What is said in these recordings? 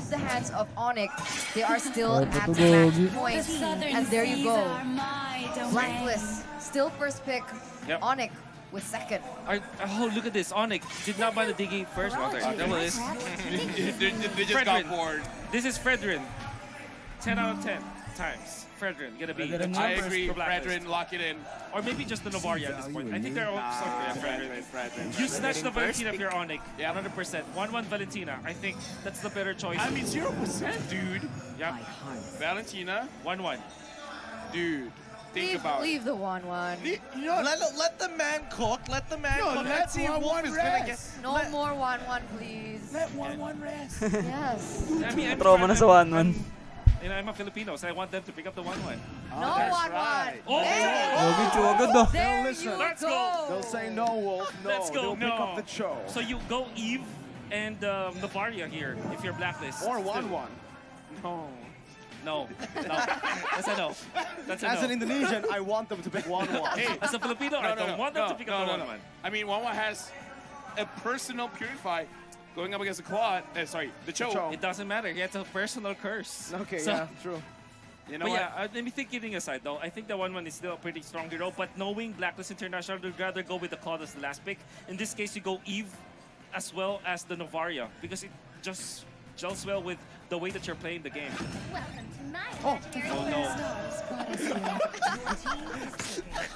off the hands of Onic. They are still at match point. And there you go. Blacklist, still first pick. Yep. Onic with second. Oh, look at this. Onic did not buy the Diggy first. Oh, that was They just got bored. This is Fredrin. 10 out of 10 times. Fredrin gonna be the I jumpers agree. for Blacklist. Fredrin, lock it in. Or maybe just the Novaria at this point. I think they're all Fredrin. You snatch the Valentina if you're Onic. Yeah. 100%. 1-1 Valentina. I think that's the better choice. I mean, 0%, dude. Yeah. Valentina, 1-1. dude. Think about it. Leave the 1-1. You know, let the man cook. Let the man cook. Let's see if Wolf is gonna get. No more 1-1, please. Let 1-1 rest. Yes. I mean, Trauma na sa 1-1. I'm a Filipino, so I want them to pick up the 1-1. No 1-1. Oh! Agad ah. There listen. you Let's go. go. They'll say no, Wolf. No. Let's go. They'll pick No. up the show. So you go Eve and Novaria here if you're Blacklist. Or 1-1. No. No. That's a no. That's a As no. an Indonesian, I want them to pick 1-1. Hey, As a Filipino, I don't want them to pick up the 1-1. I mean, 1-1 has a personal purify going up against the Quad. Sorry, the Cho. Cho. It doesn't matter. He has a personal curse. Okay, So- yeah, true. You know But what? yeah, let me think kidding aside though, I think the 1-1 is still a pretty strong hero, but knowing Blacklist International, they'd rather go with the Claude as the last pick. In this case, you go Eve as well as the Novaria, because it just gels well with the way that you're playing the game. Welcome to my Oh imaginary no.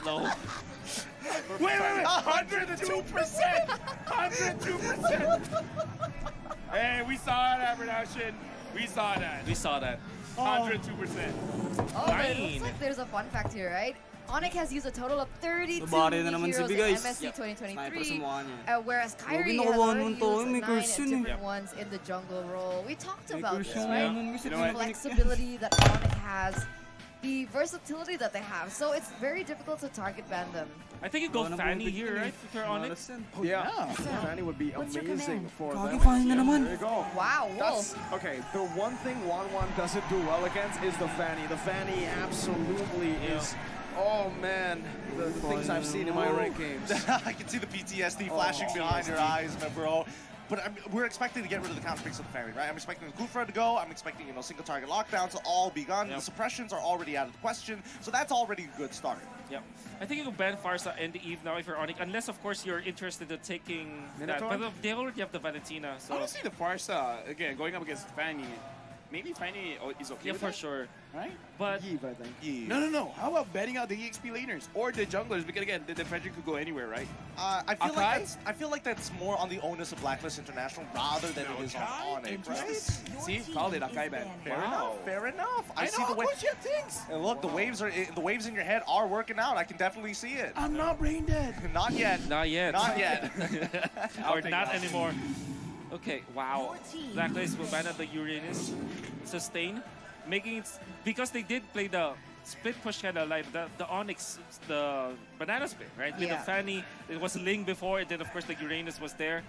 No. Wait. 102%! 102%! Hey, we saw that production. We saw that. We saw that. 102%. Oh, but it Nine. looks like there's a fun fact here, right? Onic has used a total of 32 Nabari na naman heroes si in Bigay. MSC Yep. Sniper sa 2023, mukha niya. whereas Grabe, Kyrie has nakawan already mo used to. May 9 curse yun eh. different ones in the jungle role. We talked May about curse this, yung right? naman kasi You know what? The flexibility that Onic has, the versatility that they have. So it's very difficult to target ban them. I think you go Fanny here, right? If you're on it. Yeah. Fanny would be What's your amazing command? for Kagi, them. Fanny na naman. There you go. Wow, Wolf. Okay, the one thing 1-1 doesn't do well against is the Fanny. The Fanny absolutely is. Oh man, the things I've seen in my ranked games. I can see the PTSD flashing behind your eyes, my bro. But we're expecting to get rid of the counter picks of the Fairy, right? I'm expecting the Kufra to go. I'm expecting, single target lockdowns to all be gone. Yep. The suppressions are already out of the question, so that's already a good start. Yeah. I think you can ban Farsa and the Eve now if you're Onic, unless of course you're interested in taking that. Minotaur? But they already have the Valentina, so Honestly, the Farsa, again, going up against Fanny, maybe Fanny is okay yeah, with for that, sure. right? But Eve, I think. No. How about betting out the EXP laners or the junglers? Because again, the Frederick could go anywhere, right? I Akai? feel like that's more on the onus of Blacklist International rather than it is on Onic, right? See, called it Akai ban. Fair enough. I see know, the way. coach, you have things. And look, the waves in your head are working out. I can definitely see it. I'm not brain dead. Not yet. not yet. Not yet. Or not anymore. Okay, wow. Blacklist will ban out the Uranus. Sustain. Making it, because they did play the split push kind of like the Onyx, the banana split, right? With the Yeah. Fanny, it was Ling before, and then of course the Uranus was there.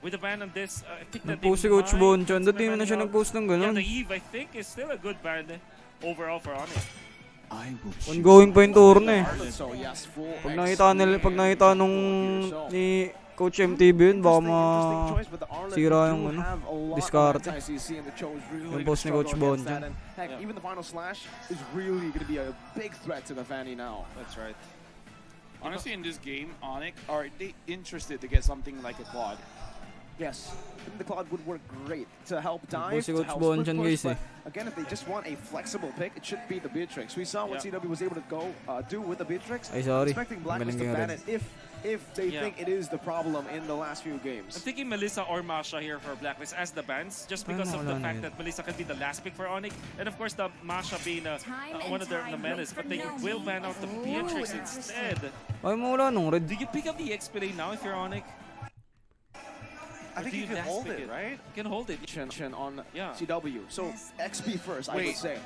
With the ban on this, I think that Nag-post si Coach Bon dyan. Dati mo na siya nag-post ng Yeah, ganun. the Eve, I think, is still a good ban overall for Onyx. Ongoing pa yung tournament eh. So yes, full. Pag nakita nung ni Coach MTV yun, baka masira yung diskarte. Yung post ni Coach Bon dyan. Heck, even the final slash is really going to be a big threat to the Fanny now. That's right. Honestly, in this game, Onic, are they interested to get something like a quad? Yes, I think the Cloud would work great to help dive, Nag-post si to Coach help Bon split dyan, push, guys, eh. but again, if they just want a flexible pick, it should be the Beatrix. We saw what Yeah. CW was able to do with the Beatrix. Ay, sorry. Expecting Blacklist to Magaling ban ka it if they Yeah. think it is the problem in the last few I'm games. thinking Melissa or Masha here for Blacklist as the bans, just because of the wala na fact yun. that Melissa can be the last pick for Onic, and of course the Masha being Time one of the and tide menace, wait but they for no will ban man. out the Beatrix instead. Ay mo wala nung red. Do you pick up the XP lane now if you're Onic? I think do you can last hold pick it, right? You can hold it. On Yeah. CW. So XP first, I would Wait. say.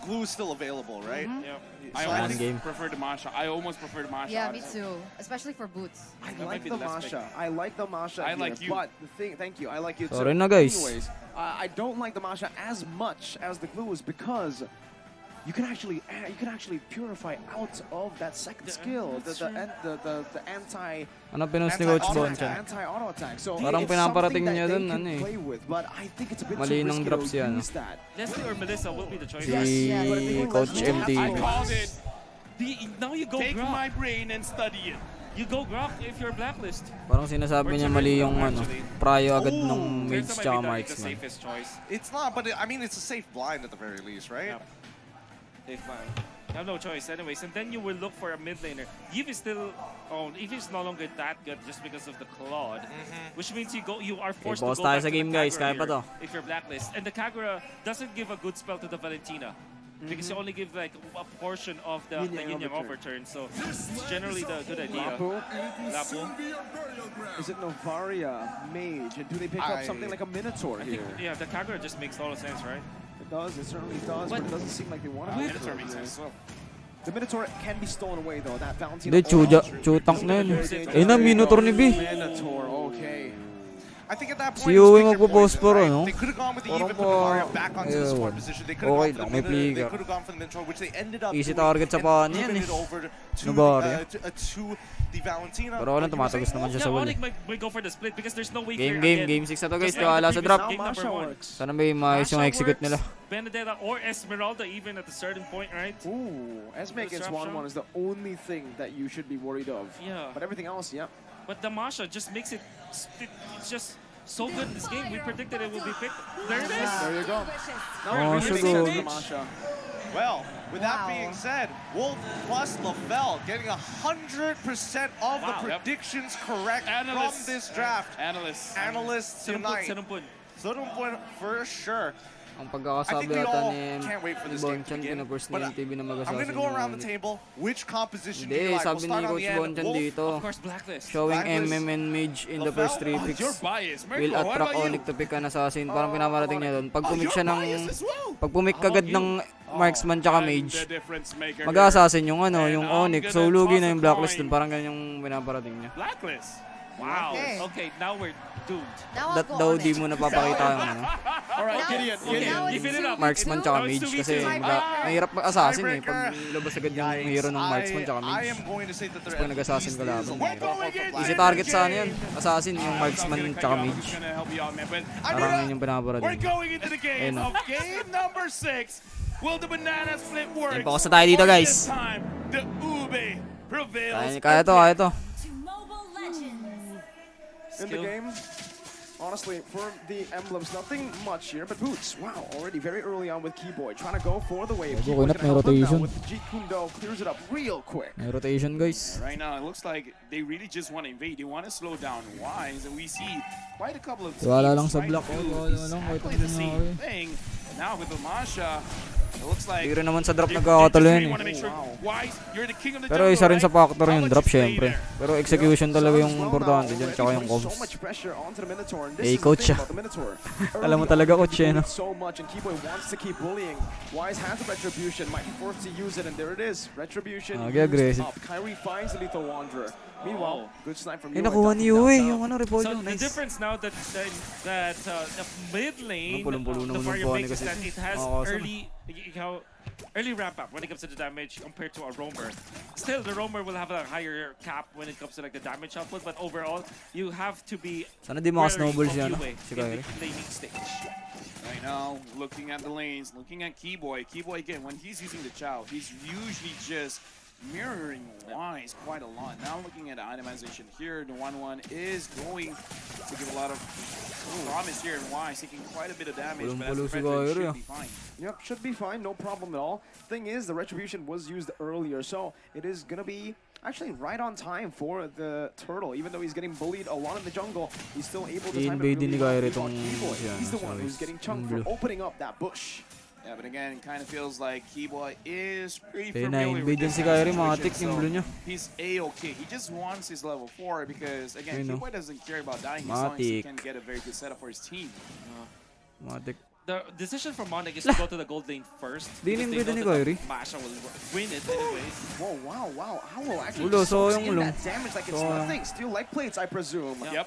Glue is still available, right? Yeah. I So almost game. prefer the Masha. I almost prefer the Masha. Yeah, me honestly. too. Especially for boots. I That might like be the the last pick. Masha. I like the Masha I here, like you. but the thing, thank you, I like you too. Sorry na, guys. Anyways, I don't like the Masha as much as the Glue is because you can actually purify out of that second skill, the anti Ano pinost ni Coach Bonchan? anti-auto attack. So Parang it's pinaparating something niya that dun, they ano can eh. play with, but I think it's a bit Mali too ng risky drops to yan, use that. Leslie or Melissa will be the choice. Si Coach I MTV. called it. Now you go Take my Grok. brain and study it. You go Grok if you're blacklist. Parang sinasabi niya mali yung ano, prayo agad nung mage First tsaka might be the marksman. safest choice. It's not, but I mean, it's a safe blind at the very least, right? Yeah. They fine. You have no choice anyways. And then you will look for a mid laner. Eve is still... Oh, Eve is no longer that good just because of the Claude. Which means you are forced to boss go tayo back sa to the game, guys. Kagura Kaya pa here to. if you're blacklist. And the Kagura doesn't give a good spell to the Valentina. Because you only give like a portion of the Yin Yang overturn. So it's generally the good idea. Lapu. Is it Novaria, Mage, and do they pick up something like a Minotaur I think, here? yeah, the Kagura just makes total sense, right? It does, it certainly does, but it doesn't seem like they want to. Minotaur makes sense as well. The Minotaur can be stolen away though. That Valentina. Hindi, chutank na yun. Ayun na, Minotaur ni B. Minotaur, okay. I think at that Si point, Uwe it was making magpo-post poison, pa rin, right? no? They could have gone with the Parang even put Novaria pa- back onto the support Ayun. position. They could have Okay gone lang, for may the Minotaur. They flicker. could have gone for the Minotaur, which they ended up Easy doing target sa and paan yan giving eh. it over to Novaria. to the Valentina. Pero walang tumatagos naman siya Yeah, sa wall. Onic might go for the split because there's no way Game, here game, again. game 6 na to guys. Just like Tiwala the sa previous drop. game number Masha one. works. Sana may maayos yung Masha execute works, nila. Benedetta or Esmeralda even at a certain point, right? Ooh, Esme against Disruption. 1-1 is the only thing that you should be worried of. Yeah. But everything else, yeah. But the Masha just makes it, it's just so good in this game. We predicted it would be picked. There it is. There you go. Now Oh, it really so makes sense good. for Masha. Well, with that Wow. being said, Wolf plus Lavelle getting 100% of the Wow. predictions correct Analysts. from this draft. Analysts. Analysts tonight. Senumpun. Sonumpun for sure. Ang I pagkakasabi think we ata all ni can't wait for this game to Bonchan, begin. pinapurse But ni MTV na I'm mag-assassin going to go around the yung table. Which composition do Hindi, you like? We'll sabi start ni on Coach the end. Bonchan Wolf, dito, Of course, Blacklist. showing Blacklist, MM and Mage in the first 3 picks. You're biased. Will Mirko, what attract about Onic you? to pick an assassin. Parang pinamarating niya doon. Pag Oh, pumik you're siya ng... biased as well. Pag pumik kagad ng marksman tsaka I'm mage, the difference maker here. mag-assassin yung ano, And yung I'm Onic. gonna So lugi toss na a yung blacklist coin. dun. Parang ganyan yung pinaparating niya. Blacklist. Wow. Okay. Okay, now we're doomed. Now I'll That go daw on di it. mo napapakita yung ano, Alright, Now Gideon, it's- Gideon. now it's Give it up. 2v2. marksman tsaka No, it's mage. Kasi 2v2. mahirap mag-assassin eh. Pag ilabas agad yung Yikes. hero ng marksman tsaka I mage. am going to say that their Pag nag-assassin ka at least laban, is a mahirap. little off the Easy blind. target sa ano yan. Assassin yung marksman tsaka I'm mage. just gonna help you out, man. But Parang yun yung we're pinaparating. going into the game Ayun, of game number 6. Will the banana split work? Ayun, focus na tayo dito, Or guys. this time, the Ube prevails. Kaya to, kaya to. to Mobile Legends. In the game, honestly, for the emblems, nothing much here, but Boots, wow, already very early on with Keyboy, trying to go for the wave. Okay, Keyboy's not gonna may help him now rotation. with the Jeet Kundo, clears it up real quick. May rotation guys. Right now, it looks like they really just want to invade. They want to slow down Wise, and we see quite a couple of teams Tiwala lang sa try Blck. to do Tiwala lang, kahit exactly ano the same nangyari. thing. Now with the Masha, it looks like Hindi rin naman sa drop they nagkakatalo just yan really eh. want to make sure Wise, you're the king of the Pero jungle, isa rin sa right? factor How yung about drop you stay syempre. there? Pero execution talaga yung Well now, importante dyan, already tsaka yung putting comms. so much pressure onto the Minotaur, and this Eh, is the coach thing siya. about the Minotaur. Alam mo Early talaga, on, coach he eh, no? bullied so much, and Keyboy wants to keep bullying. Wise has the retribution, might be forced to use it, and there it is. Retribution Okay, aggressive. used up. Kyrie finds the lethal wanderer. Meanwhile, good snipe from Eh, you. nakuha ni Yue yung ano, So Repolyo. the Nice. difference now that the mid lane, Pulong-pulo the naman ng Mario Bonnie makes is kasi. that it has Makakasama. early ramp up when it comes to the damage compared to a roamer. Still, the roamer will have a higher cap when it comes to like the damage output, but overall, you have to be Sana di mga snowballs yan, no? Si in Kyrie. the laning stage. Right now, looking at the lanes, looking at Keyboy. Keyboy, again, when he's using the Chow, he's usually just mirroring Wise quite a lot. Now looking at the itemization here, the 1-1 is going to give a lot of promise here, and Wise taking quite a bit of damage, but as Pulong-pulo a si veteran, Kyrie, should be fine. Yep, should be fine, no problem at all. Thing is, the retribution was used earlier, so it is gonna be actually right on time for the turtle. Even though he's getting bullied a lot in the jungle, he's still able to time it I-invade din ni really well. Kyrie Meanwhile, tong Keyboy, siya, he's the no? one So who's getting it's chunked for blue. opening up that bush. Yeah, but again, it kind of feels like Keyboy is pretty Kaya familiar with na-invade din this si kind of Kyrie, situation, matik yung so blue niya. he's A-okay. He just wants his level 4 because, again, Ayun, no? Keyboy doesn't care about dying as long as he Matik. can get a very good setup for his team. Matik. The decision from Onic is to go to the gold lane first. Di because they in-invade know ni that Kyrie. the Masha will win it anyways. Whoa, wow. Owl actually Ulo, soaks sayang in ulo. that damage like it's Sayang. nothing. Steel leg plates, I presume. Yep.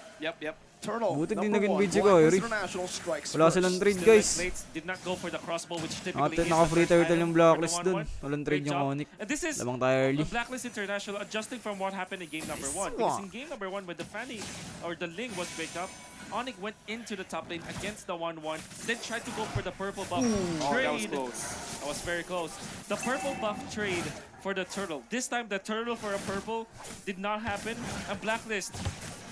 Turtle, Buti di number naging 1, beat si Black Kyrie. Wizard International strikes Wala first. silang trade, Still, guys. Blades did not go for the crossbow, which typically is Naka-free the first turtle item yung for the Blacklist dun. 1-1. Walang Great trade yung job. Onic. And this is Labang tayo early. Blacklist International adjusting from what happened in game number 1. Because in game number 1, when the Fanny or the Ling was picked up, Onic went into the top lane against the 1-1, then tried to go for the purple buff Oh, that was trade. close. That was very close. The purple buff trade for the turtle. This time, the turtle for a purple did not happen, and Blacklist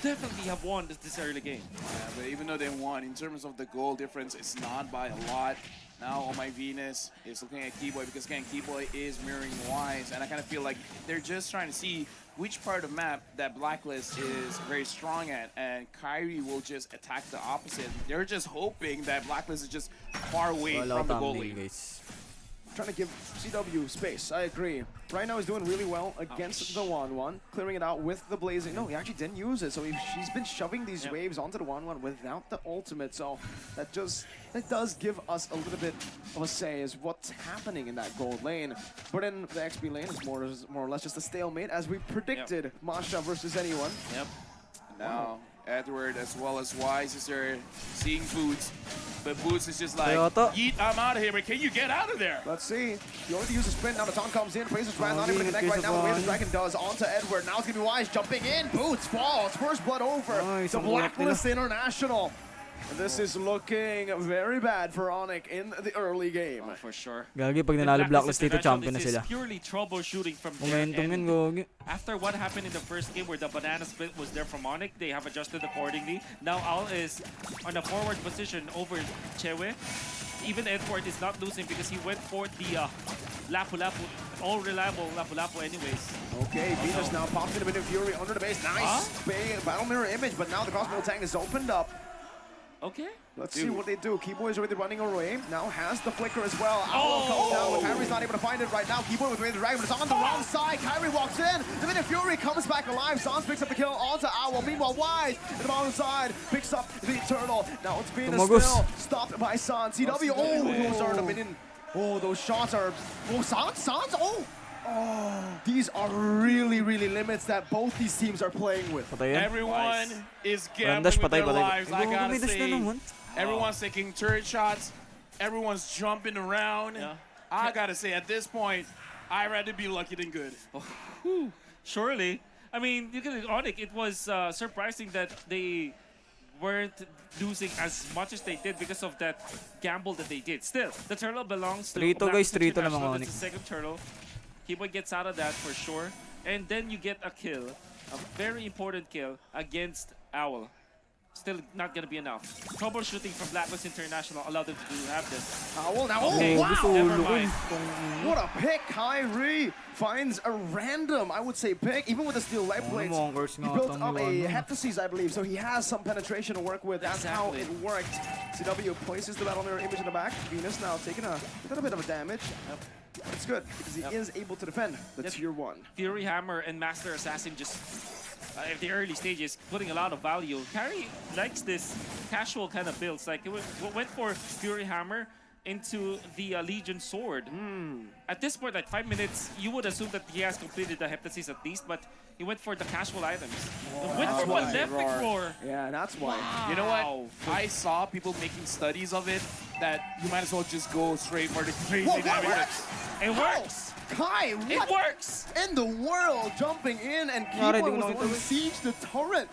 definitely have won this early game. Yeah, but even though they won, in terms of the goal difference, it's not by a lot. Now, Oh My Venus is looking at Keyboy because, again, Keyboy is mirroring Wise, and I kind of feel like they're just trying to see which part of the map that Blacklist is very strong at, and Kyrie will just attack the opposite. They're just hoping that Blacklist is just far away Wala from the tumbling, goalie. guys. Trying to give CW space. I agree. Right now he's doing really well against the 1-1, clearing it out with the blazing. No, he actually didn't use it, so she's been shoving these waves onto the 1-1 without the ultimate. So that does give us a little bit of a say as what's happening in that gold lane. But in the XP lane, it's more or less just a stalemate, as we predicted. Masha versus anyone. Yep. Now, Edward as well as Wise is there seeing Boots, but Boots is just like, Toyota. Yeet, I'm out of here, but can you get out of there? Let's see. You only use a sprint. Now the taunt comes in. Places Brand not able to ingat connect kayo right sa now. The way the Bonnie. Dragon does onto Edward. Now it's going to be Wise jumping in. Boots falls. First blood over. Nice, The ang bulak Blacklist International. And this is looking very bad for Onic in the early game. Oh, for sure. Gagi, pag With nanalo Blacklist Blacklist dito, International, champion na this is sila. purely troubleshooting from there. Momentum and yun, Gogi. after what happened in the first game where the banana split was there from Onic, they have adjusted accordingly. Now Al is on a forward position over Chewe. Even Edward is not losing because he went for the Lapu-Lapu, all reliable Lapu-Lapu anyways. Okay, Venus now pops in a bit of Fury under the base. Nice battle mirror image, but now the crossbow tank is opened up. Okay. Let's see what they do. Keyboy is already running away. Now has the flicker as well. Owl comes down, but Kyrie's not able to find it right now. Keyboy with the Dragon, but it's on the wrong side. Kyrie walks in. The minute Fury comes back alive. Sans picks up the kill onto Owl. Meanwhile, Wise in the bottom side picks up the turtle. Now it's Venus Tumagos. still stopped by Sans. CW. Oh, those are the minion. Oh, those shots are. Oh, Sans. Oh. Oh, these are really limits that both these teams are playing with. Patay yan. Everyone is gambling Randash, with patay, their patay. lives, I gotta Gogi, say. na naman. Everyone's taking turret shots. Everyone's jumping around. Yeah. I gotta say, at this point, I'd rather be lucky than good. Surely. I mean, you can Onic, it was surprising that they weren't losing as much as they did because of that gamble that they did. Still, the turtle belongs to Trito, guys, Blacklist trito lang International. mga That's the second turtle. Keyboy gets out of that for sure. And then you get a kill, a very important kill against Owl. Still not gonna be enough. Troubleshooting from Blacklist International allowed them to have this. Owl now. Okay, Oh, wow. never mind. What a pick. Kyrie finds a random, I would say, pick, even with the steel light plates. Monkers He nga built atang up a iwan. heptasis, I believe, so he has some penetration to work with. That's how it Exactly. worked. CW places the battle mirror image in the back. Venus now taking a little bit of a damage. It's good, because he is able to defend the Yep. tier 1. Fury Hammer and Master Assassin just at the early stages putting a lot of value. Kyrie likes this casual kind of builds. Like it went for Fury Hammer into the Legion Sword. At this point, like 5 minutes, you would assume that he has completed the Heptasis at least, but he went for the casual items. Went for why. Malefic Roar. Yeah, that's why. You know what? Wow. I saw people making studies of it that you might as well just go straight for the crazy Whoa, what damage. works? It works. Kai, It what works. in the world? Jumping in, and Alright, Keyboy di was ko the na one who ito. sieged the turret.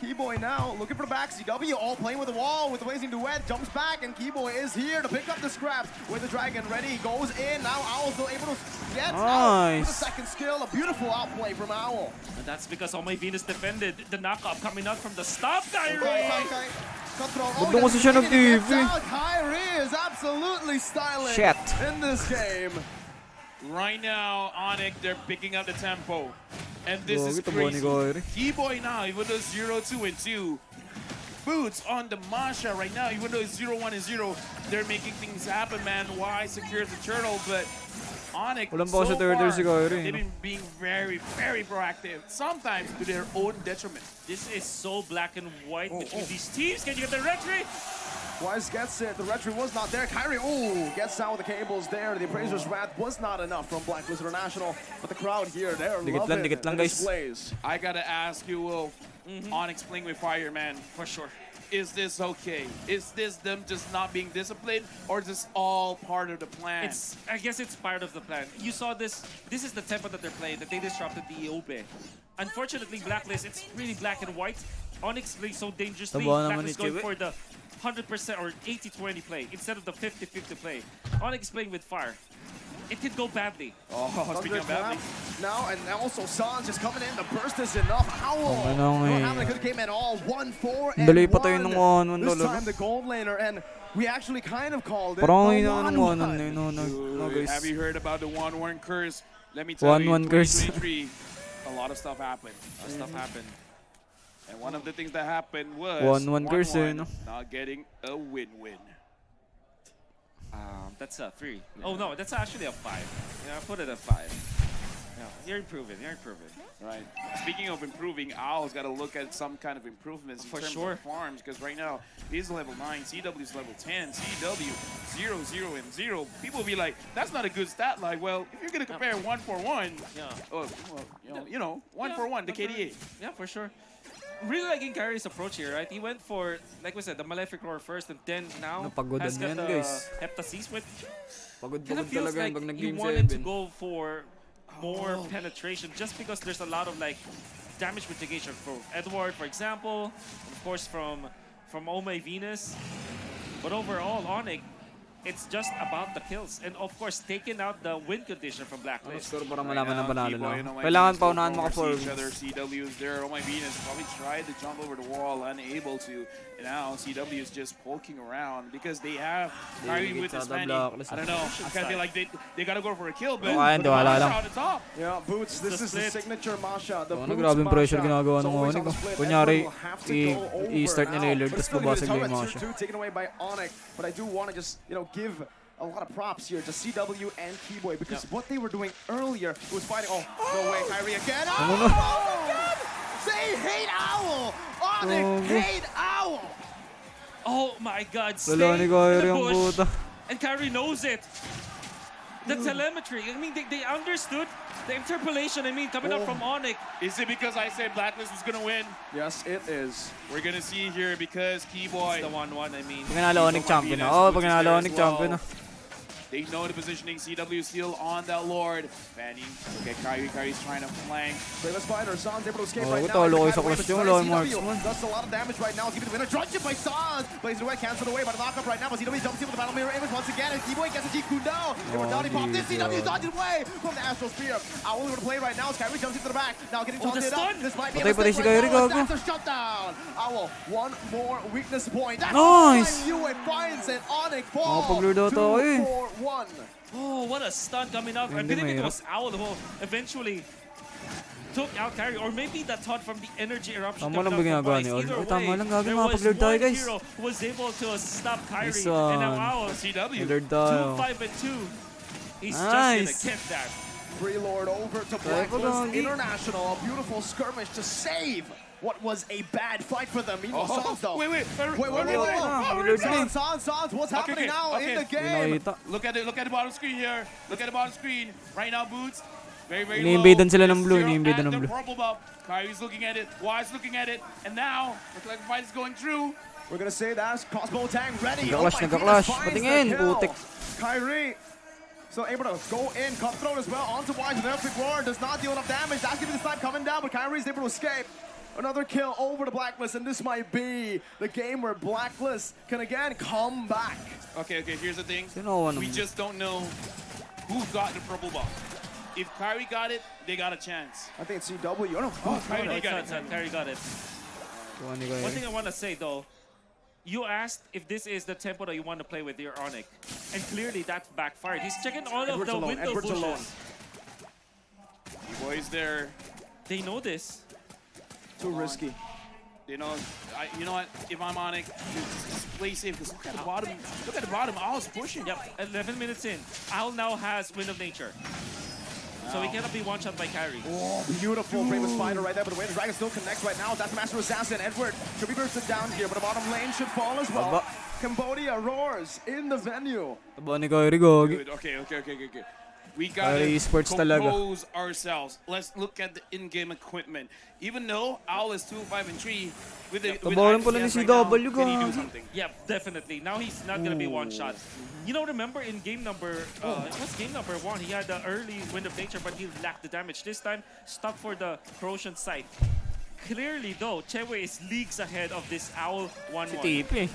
Keyboy now looking for the back. CW all playing with the wall with the blazing duet. Jumps back, and Keyboy is here to pick up the scraps with the dragon ready. Goes in. Now Owl's still able to get out with a Nice. second skill. A beautiful outplay from Owl. And that's because Oh My Venus defended the knockup coming out from the stop, Kyrie. Control. Wag daw kasi siya nag-TV. Kyrie is absolutely styling Shit. in this game. Right now, Onic, they're picking up the tempo. And this is Gogi, tabuhan ni crazy. Kyrie. Keyboy now, even though 0-2 and 2. Boots on the Masha right now, even though it's 0-1 and 0. They're making things happen, man. Why secures the turtle, but Onic, Walang pa so sa turtle far, si Kyrie, they've no? been being very proactive. Sometimes to their own detriment. This is so black and white between these teams. Can you get the retry? Wise gets it. The retry was not there. Kyrie, ooh, gets out with the cables there. The Appraiser's Wrath was not enough from Blacklist International. But the crowd here, they're Dikit loving lang, the guys. displays. I gotta ask you, Will, Onic playing with fire, man. For sure. Is this okay? Is this them just not being disciplined, or is this all part of the plan? I guess it's part of the plan. You saw this. This is the tempo that they're playing, that they disrupted the Obe. Unfortunately, Blacklist, it's really black and white. Onyx plays so dangerously. Blacklist going for the 100% or 80-20 play instead of the 50-50 play. Onyx is playing with fire. It could go badly. Oh, speaking of badly. Now, and also Sans just coming in. The burst is enough. Owl not having a good game at all. 1-4 and 1. This time the gold laner, and we actually kind of called it the 1-1. Have you heard about the 1-1 curse? Let me tell you, 2023, a lot of stuff happened. And one of the things that happened was 1-1 curse, not getting a win-win. That's a 3. Oh no, that's actually a 5. Yeah, put it at 5. Yeah, you're improving. Right. Speaking of improving, Owl's got to look at some kind of improvements in terms of farms, because right now he's level 9, CW's level 10, CW 0, 0, and 0. People will be like, that's not a good stat line. Well, if you're going to compare 1 for 1, you know, 1 for 1, the KDA. Yeah, for sure. Really liking Kyrie's approach here, right? He went for, like we said, the Malefic Roar first, and then now has got the Heptasis, which kind of feels like he wanted to go for more penetration, just because there's a lot of like damage mitigation from Edward, for example, of course from Oh My Venus. But overall, Onic, it's just about the kills, and of course taking out the win condition from Blacklist. Para malaman na banalo na. Kailangan pa unahan mo ka CW is there. Oh My Venus probably tried to jump over the wall, unable to. And now CW is just poking around because they have Kyrie with his Fanny. I don't know. I kind of feel like they gotta go for a kill, but Masha on the top. Yeah, Boots, this is the signature Masha. The Boots grabing pressure ginagawa ng Onic. Kunyari, i-start niya Lillard, tapos babasag na yung Masha. Taken away by Onic, but I do want to just, give a lot of props here to CW and Keyboy, because what they were doing earlier was fighting. Oh, no way, Kyrie again. Oh, God! They hate Owl! Onic hate Owl! Oh my God, stay in the bush. And Kyrie knows it. The telemetry, I mean, they understood the interpolation, coming up from Onic. Is it because I said Blacklist was going to win? Yes, it is. We're going to see here because Keyboy. It's the 1-1, Pag nanalo Onic champion na. Oh, pag nanalo Onic champion na. They know the positioning. CW still on that Lord. Fanny. Okay, Kyrie's trying to flank. Play Spider. Sans able to escape right now. Talo kayo sa question. Low marksman. Does a lot of damage right now. He's giving the winner. Drudge it by Sans. Plays it away. Cancelled away by the knockup right now. But CW jumps in with the battle mirror image once again. And Keyboy gets a G-Kundo. Immortality pop. This CW dodged away from the Astral Spear. Owl able to play right now as Kyrie jumps into the back. Now getting taunted up. This might be a mistake right now. That's a shutdown. Owl, one more weakness point. That's nice. UA finds it. Onic fall. 2-4-1. Oh, what a stun coming out. I believe it was Owl who eventually took out Kyrie, or maybe that thought from the energy eruption. Tama lang ginagawa ni Ol. Tama lang gagawin, mapag-lord tayo guys. Hero who was able to stop Kyrie, and now Owl, CW, 2-5-2. He's just gonna get that. Free Lord over to Blacklist International. A beautiful skirmish to save what was a bad fight for them. Meanwhile, Sans though. Wait. Sans, what's happening now in the game? Look at the bottom screen here. Look at the bottom screen. Right now, Boots. Very low. Ini-invadean sila ng blue. Ini-invadean ng blue. Kyrie's looking at it. Wise looking at it. And now, looks like the fight is going through. We're gonna say that's crossbow tang ready. Nagka-clash. Patingin. Putik. Kyrie. So able to go in, cutthroat as well. Onto Wise with electric roar. Does not deal enough damage. That's giving the snipe coming down, but Kyrie's able to escape. Another kill over to Blacklist, and this might be the game where Blacklist can again come back. Okay, here's the thing. We just don't know who got the purple buff. If Kyrie got it, they got a chance. I think it's CW. Kyrie got it. One thing I want to say though, you asked if this is the tempo that you want to play with your Onic, and clearly that backfired. He's checking all of the window bushes. Boys there. They know this. Too risky. You know what? If I'm Onic, just play safe. Because look at the bottom. Look at the bottom. Owl's pushing. Yep. 11 minutes in. Owl now has Wind of Nature. So he cannot be one-shot by Kyrie. Oh, beautiful Famous Spider right there, but the way the Dragon still connects right now. That's Master Assassin. Edward should be bursted down here, but the bottom lane should fall as well. Cambodia roars in the venue. Taba ni Kyrie, gogi. Okay. We gotta Esports talaga. compose ourselves. Let's look at the in-game equipment. Even though Owl is 2-5-3, with the Tabaran pala ni ICS right now, CW, can he do guys. something? Yeah, definitely. Now he's not gonna be one shot. You know, remember in game number, it was game number 1, he had the early Wind of Nature, but he lacked the damage. This time, stuck for the corrosion site. Clearly though, Chewe is leagues ahead of this Owl 1-1. TP.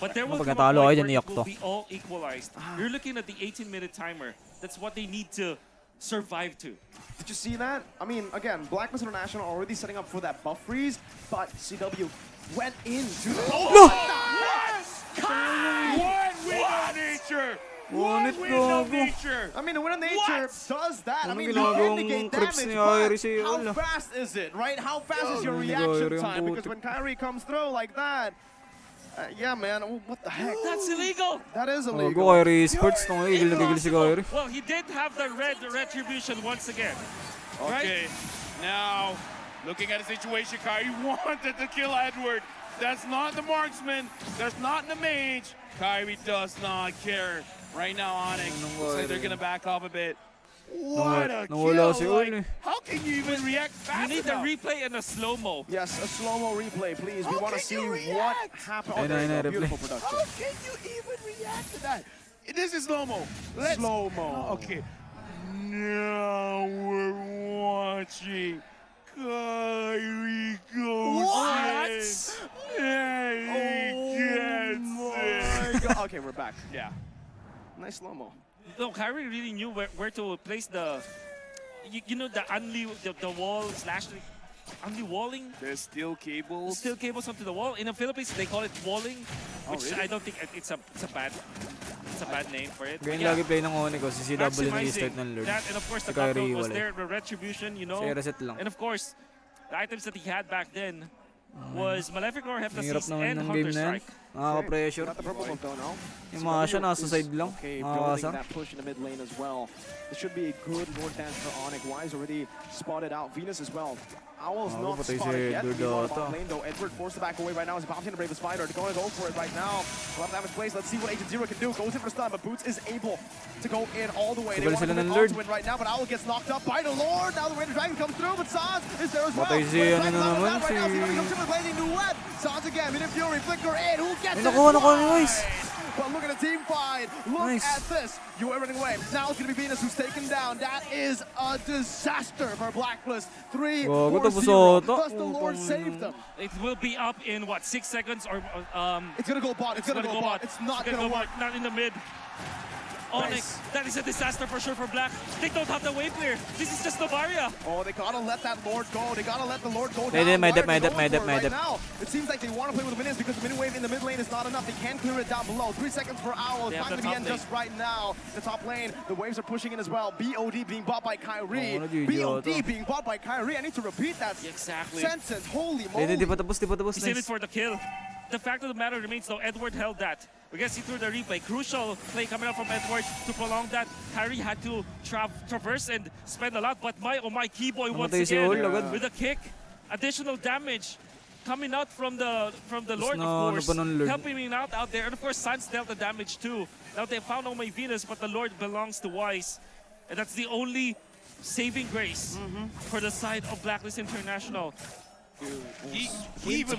But there will come a Pagkatalo point kayo dyan, where iyak it will to. be all equalized. You're looking at the 18-minute timer. That's what they need to survive to. Did you see that? I mean, again, Blacklist International already setting up for that buff freeze, but CW went into the... No! One Wind of Nature! Onic, Wind of gago. Nature! I mean, the Wind of Nature does that. I Anong mean, you ginagawang indicate creeps damage, ni Iris but eh, how wala. fast is it, right? How fast is your Hindi reaction Kyrie ang time? Because putik. when Kyrie comes through like that, yeah, man, what the heck? That's illegal! That is Go illegal. Kyrie Esports. Gigil na gigil si Kyrie. Well, he did have the red retribution once again. Okay, now looking at the situation, Kyrie wanted to kill Edward. That's not the marksman. That's not the mage. Kyrie does not care. Right now, Onic looks like they're gonna back off a bit. What a Nawala si kill! Ol eh. Like, how can you even react You fast need the enough? replay and a slow-mo. Yes, a slow-mo replay, please. We How want to can see you what react? happened. Ayun na, there you ayun na, go. Beautiful replay. production. How can you even react to that? This is slow-mo. Let's Slow-mo. Okay. Now we're watching Kyrie goes in. And he gets it. God. Okay, we're back. Yeah. Nice slow-mo. No, Kyrie really knew where to place the, you know, the the wall slash unli-walling. There's still cables. Steel cables onto the wall. In the Philippines, they call it walling, which really? I don't think it's a bad name for it. Ganyan Yeah. lagi play ng Onic ko. Si CW Maximizing nag-start ng Lord. that, and of course Si the top Kyrie row was wala. there, the retribution, you know, Si reset lang. and of course the items that he had back then was Maleficor, Ang hirap Heptasis, naman and ng Hunter game na yan. Strike. Nakaka-pressure. Got the purple buff though, no? Yung mga siya nasa side lang. Okay, Nakakasar. building that push in the mid lane as well. This should be a good Lord dance for Onic. Wise already spotted out. Venus as well. Owl's not patay si spotted yet. Edward Meanwhile, ata. bot lane though, Edward forced to back away right now. He's bouncing the Bravest Fighter. They're going to go for it right now. A lot of damage placed. Let's see what Agent Zero can do. Goes in for stun, but Boots is able to go in all the way. They Tagal want to sila commit ng Lord. onto it right now, but Owl gets knocked up by the Lord. Now the Raider Dragon comes through, but Sans is there as well. Patay si But ano Dragon's na out of naman, that right now. si- Zero comes in with blazing new web. Sans again, Minute Fury, Flicker in. Who gets it? nakuha ni Wise. But look at the team fight. Look Nice. at this. You are running away. Now it's going to be Venus who's taken down. That is a disaster for Blacklist. 3 Gago, 4 tapos 0. ata. Thus the Lord saved them. It will be up in what, 6 seconds or It's going to go bot. It's going to go bot. It's not going to work. Not in the mid. Onic, that is a disaster for sure for Black. They don't have the wave clear. This is just Novaria. Oh, they got to let that Lord go. They got to let the Lord go May down. dip, may Why dip, are they may dip, going may for dip, it may right dip. now? It seems like they want to play with the minions because the mini wave in the mid lane is not enough. They can clear it down below. 3 seconds for Owl. They have It's not the going to be top end lane. just right now. The top lane, the waves are pushing in as well. BOD being bought by Kyrie. Oh, nag-GG BOD ata. being bought by Kyrie. I need to repeat that Exactly. sentence. Holy Hindi, moly. di pa tapos, di pa tapos. He's in it Nice. for the kill. The fact of the matter remains though, Edward held that. We can see through the replay. Crucial play coming out from Edward to prolong that. Kyrie had to traverse and spend a lot, but oh my, Keyboy once Namatay si again Ol agad. with a kick. Additional damage coming out from the Lord, na, of ano course, pa ng Lord? helping him out there. And of course, Sans dealt the damage too. Now they found Oh my Venus, but the Lord belongs to Wise. And that's the only saving grace for the side of Blacklist International. He even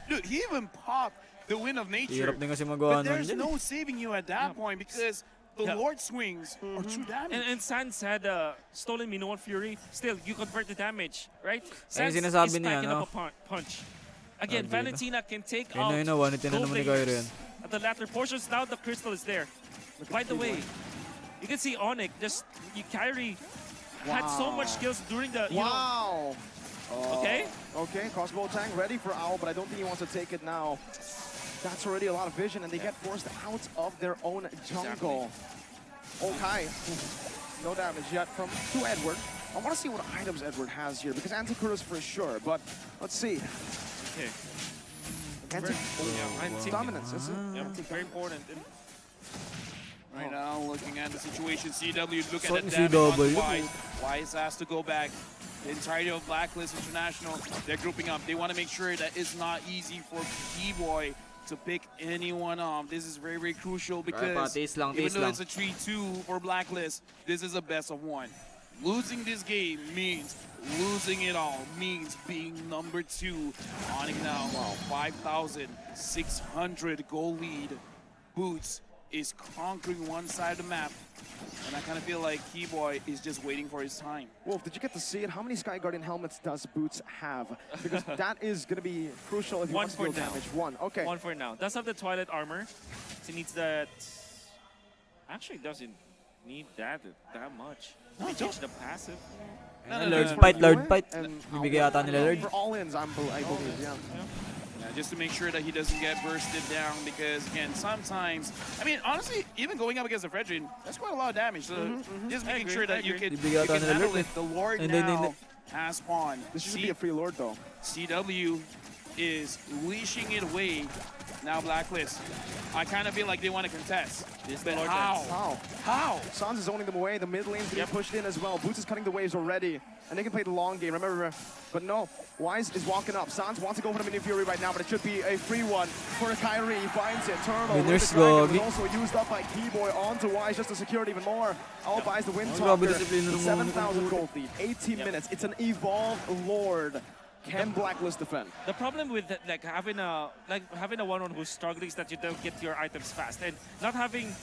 look. He even popped the Wind of Nature. Hirap din kasi magawa But nun there's din. no saving you at that point because the Yeah. Lord swings are true damage. And Sans had stolen Minoan Fury. Still, you convert the damage, right? Sans sinasabi is niya, packing no? up a punch. Again, Sabi, no? Valentina can take Yun out na yun na, one-hit na gold naman ni layers Kyrie yan. at the latter portions. Now the crystal is there. By the way, you can see Onic, Kyrie had so much skills during the, you know, Wow. okay? Okay, crossbow tank ready for Owl, but I don't think he wants to take it now. That's already a lot of vision, and they get forced out of their own jungle. Okay. No damage yet from to Edward. I want to see what items Edward has here, because Anticuros for sure, but let's see. Okay. Dominance, is it? Yeah, very important. And Right now, looking at the situation, CW, look at Saan the si damage on CW? Wise. Wise has to go back. The entirety of Blacklist International, they're grouping up. They want to make sure that it's not easy for B-Boy to pick anyone off. This is very, very crucial pa, because taste lang, even taste though lang. it's a 3-2 for Blacklist, this is a best of 1. Losing this game means losing it all, means being number 2. Onic now, 5,600 goal lead. Boots is conquering one side of the map. And I kind of feel like Keyboy is just waiting for his time. Wolf, did you get to see it? How many Sky Guardian helmets does Boots have? Because that is going to be crucial if he wants to deal damage. 1, okay. 1 for now. Does have the Twilight armor. So he needs that. Actually, doesn't need that much. He changed the passive. Lord fight. Bibigay ata nila Lord. For all-ins, I believe, yeah. Yeah, just to make sure that he doesn't get bursted down because, again, sometimes, I mean, honestly, even going up against the Fredrin, that's quite a lot of damage. So just making sure that you can handle it. The Lord now has pawn. This should be a free Lord, though. CW is leashing it away. Now Blacklist. I kind of feel like they want to contest. But how? Sans is owning them away. The mid lane's getting pushed in as well. Boots is cutting the waves already. And they can play the long game, remember. But no, Wise is walking up. Sans wants to go for the Mini Fury right now, but it should be a free one for Kyrie. He finds it. Turtle. Winners was also used up by Keyboy onto Wise just to secure it even more. All buys the win talker. 7,000 gold lead. 18 minutes. It's an evolved Lord. Can Blacklist defend? The problem with like having a one-on who's struggling is that you don't get your items fast, and not having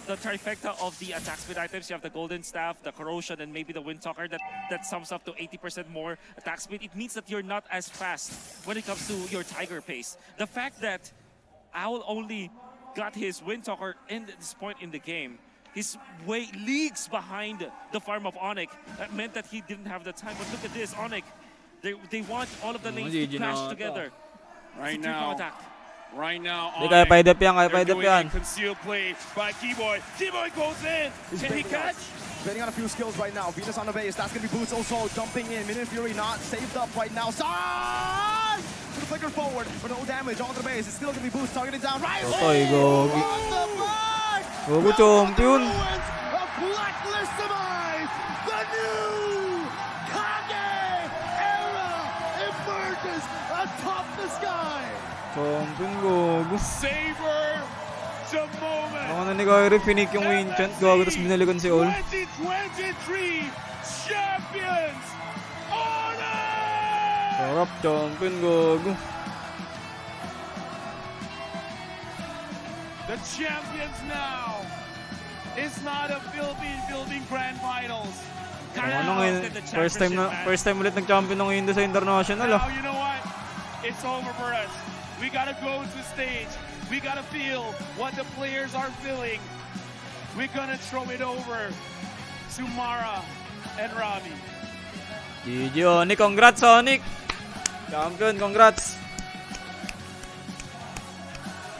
the trifecta of the attack speed items. You have the Golden Staff, the Corrosion, and maybe the Windtalker that sums up to 80% more attack speed. It means that you're not as fast when it comes to your Tiger pace. The fact that Owl only got his Windtalker in this point in the game, he's way leagues behind the farm of Onic. That meant that he didn't have the time. But look at this, Onic. They want all of the lanes to clash together. Right now, Hindi, kaya pa-idep yan. Concealed play by Keyboy. Keyboy goes in. Can he catch? Betting on a few skills right now. Venus on the base. That's going to be Boots also jumping in. Minion Fury not saved up right now. Side! To the flicker forward, but no damage on the base. It's still going to be Boots targeting down. Right! Okay, gogi. On the back! Gogi, champion. A Blacklist demise! The new Kage era emerges atop the sky! Champion, gogi. Savor the moment. Ako na ni Kyrie, pinik yung Wincent. Gogi, tapos binalikan si Ol. 2023 champions! Onic! Sarap, champion, gogi. The champions now is not a Philippine Grand Finals. Ano ngayon? First time ulit nag-champion ng Indo sa international. Now, you know what? It's over for us. We gotta go to the stage. We gotta feel what the players are feeling. We're gonna throw it over to Mara and Robbie. GG, Onic. Congrats, Onic. Champion, congrats.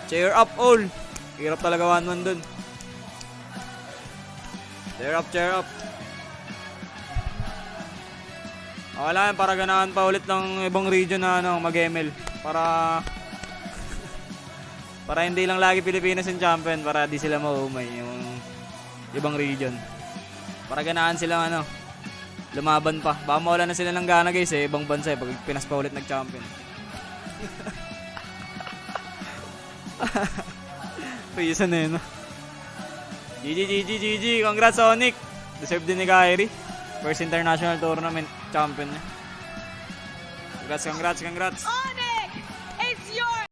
Cheer up, all. Hirap talaga 1-1 dun. Cheer up, cheer up. Wala yan, para ganahan pa ulit ng ibang region na mag-ML. Para hindi lang lagi Pilipinas yung champion, para di sila maumay yung ibang region. Para ganahan sila lumaban pa. Baka mawala na sila ng gana guys ibang bansa pag Pinas pa ulit nag-champion. Reason eh, no? GG. Congrats, Onic. Deserve din ni Kyrie. First international tournament champion niya. Congrats.